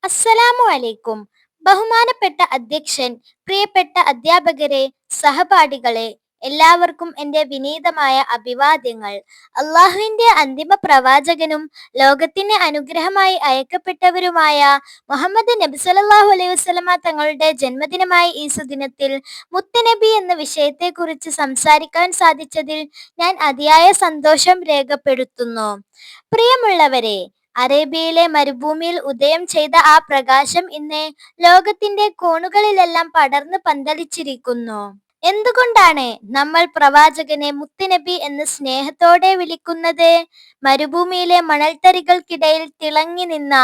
അസ്സലാമു അലൈക്കും. ബഹുമാനപ്പെട്ട അധ്യക്ഷൻ, പ്രിയപ്പെട്ട അധ്യാപകരെ, സഹപാഠികളെ, എല്ലാവർക്കും എൻ്റെ വിനീതമായ അഭിവാദ്യങ്ങൾ. അള്ളാഹുവിൻ്റെ അന്തിമ പ്രവാചകനും ലോകത്തിന് അനുഗ്രഹമായി അയക്കപ്പെട്ടവരുമായ മുഹമ്മദ് നബി സല്ലല്ലാഹു അലൈഹി വസല്ലമ തങ്ങളുടെ ജന്മദിനമായ ഈ സുദിനത്തിൽ മുത്തനബി എന്ന വിഷയത്തെക്കുറിച്ച് സംസാരിക്കാൻ സാധിച്ചതിൽ ഞാൻ അതിയായ സന്തോഷം രേഖപ്പെടുത്തുന്നു. പ്രിയമുള്ളവരെ, അറേബ്യയിലെ മരുഭൂമിയിൽ ഉദയം ചെയ്ത ആ പ്രകാശം ഇന്ന് ലോകത്തിന്റെ കോണുകളിലെല്ലാം പടർന്ന് പന്തലിച്ചിരിക്കുന്നു. എന്തുകൊണ്ടാണ് നമ്മൾ പ്രവാചകനെ മുത്തുനബി എന്ന് സ്നേഹത്തോടെ വിളിക്കുന്നത്? മരുഭൂമിയിലെ മണൽത്തരികൾക്കിടയിൽ തിളങ്ങി നിന്ന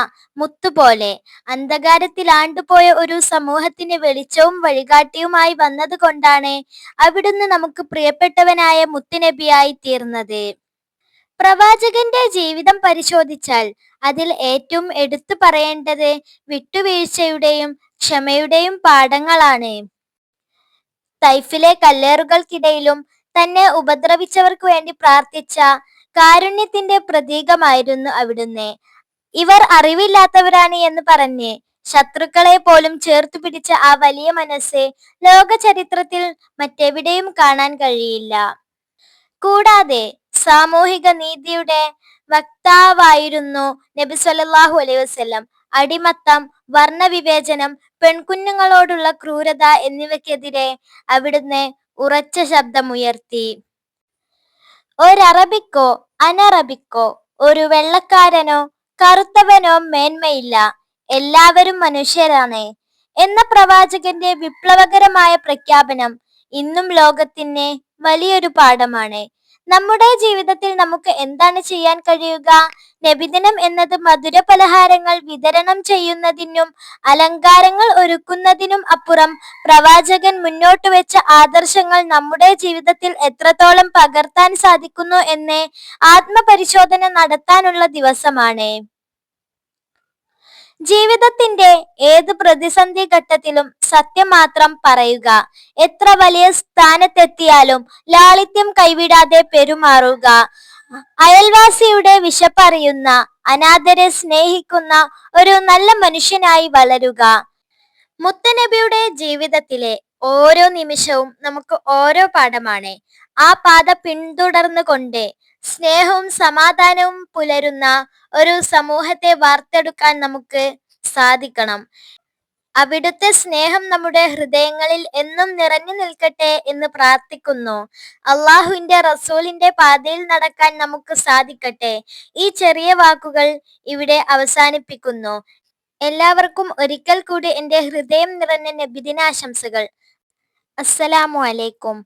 മുത്തുപോലെ അന്ധകാരത്തിൽ ആണ്ടുപോയ ഒരു സമൂഹത്തിന് വെളിച്ചവും വഴികാട്ടിയുമായി വന്നതുകൊണ്ടാണ് അവിടുന്ന് നമുക്ക് പ്രിയപ്പെട്ടവനായ മുത്തുനബിയായി തീർന്നത്. പ്രവാചകന്റെ ജീവിതം പരിശോധിച്ചാൽ അതിൽ ഏറ്റവും എടുത്തു പറയേണ്ടത് വിട്ടുവീഴ്ചയുടെയും ക്ഷമയുടെയും പാഠങ്ങളാണ്. തൈഫിലെ കല്ലേറുകൾക്കിടയിലും തന്നെ ഉപദ്രവിച്ചവർക്ക് വേണ്ടി പ്രാർത്ഥിച്ച കാരുണ്യത്തിന്റെ പ്രതീകമായിരുന്നു അവിടുന്ന്. ഇവർ അറിവില്ലാത്തവരാണ് എന്ന് പറഞ്ഞ് ശത്രുക്കളെ പോലും ചേർത്തു പിടിച്ച ആ വലിയ മനസ്സ് ലോക ചരിത്രത്തിൽ മറ്റെവിടെയും കാണാൻ കഴിയില്ല. കൂടാതെ സാമൂഹിക നീതിയുടെ വക്താവായിരുന്നു നബി സല്ലല്ലാഹു അലൈഹി വസല്ലം. അടിമത്തം, വർണ്ണവിവേചനം, പെൺകുഞ്ഞുങ്ങളോടുള്ള ക്രൂരത എന്നിവയ്ക്കെതിരെ അവിടുന്ന് ഉറച്ച ശബ്ദമുയർത്തി. ഒരറബിക്കോ അനറബിക്കോ, ഒരു വെള്ളക്കാരനോ കറുത്തവനോ മേന്മയില്ല, എല്ലാവരും മനുഷ്യരാണ് എന്ന പ്രവാചകന്റെ വിപ്ലവകരമായ പ്രഖ്യാപനം ഇന്നും ലോകത്തിന് വലിയൊരു പാഠമാണ്. നമ്മുടെ ജീവിതത്തിൽ നമുക്ക് എന്താണ് ചെയ്യാൻ കഴിയുക? നബിദിനം എന്നത് മധുര പലഹാരങ്ങൾ വിതരണം ചെയ്യുന്നതിനും അലങ്കാരങ്ങൾ ഒരുക്കുന്നതിനും അപ്പുറം പ്രവാചകൻ മുന്നോട്ട് വെച്ച ആദർശങ്ങൾ നമ്മുടെ ജീവിതത്തിൽ എത്രത്തോളം പകർത്താൻ സാധിക്കുന്നു എന്ന് ആത്മപരിശോധന നടത്താനുള്ള ദിവസമാണ്. ജീവിതത്തിന്റെ ഏത് പ്രതിസന്ധി ഘട്ടത്തിലും സത്യം മാത്രം പറയുക, എത്ര വലിയ സ്ഥാനത്തെത്തിയാലും ലാളിത്യം കൈവിടാതെ പെരുമാറുക, അയൽവാസിയുടെ വിശപ്പറിയുന്ന, അനാഥരെ സ്നേഹിക്കുന്ന ഒരു നല്ല മനുഷ്യനായി വളരുക. മുത്തനബിയുടെ ജീവിതത്തിലെ ഓരോ നിമിഷവും നമുക്ക് ഓരോ പാഠമാണ്. ആ പാത പിന്തുടർന്നുകൊണ്ട് സ്നേഹവും സമാധാനവും പുലരുന്ന ഒരു സമൂഹത്തെ വാർത്തെടുക്കാൻ നമുക്ക് സാധിക്കണം. അവിടുത്തെ സ്നേഹം നമ്മുടെ ഹൃദയങ്ങളിൽ എന്നും നിറഞ്ഞു നിൽക്കട്ടെ എന്ന് പ്രാർത്ഥിക്കുന്നു. അള്ളാഹുവിന്റെ റസൂലിന്റെ പാതയിൽ നടക്കാൻ നമുക്ക് സാധിക്കട്ടെ. ഈ ചെറിയ വാക്കുകൾ ഇവിടെ അവസാനിപ്പിക്കുന്നു. എല്ലാവർക്കും ഒരിക്കൽ കൂടി എൻ്റെ ഹൃദയം നിറഞ്ഞ നബിദിനാശംസകൾ. അസ്സലാമു അലൈക്കും.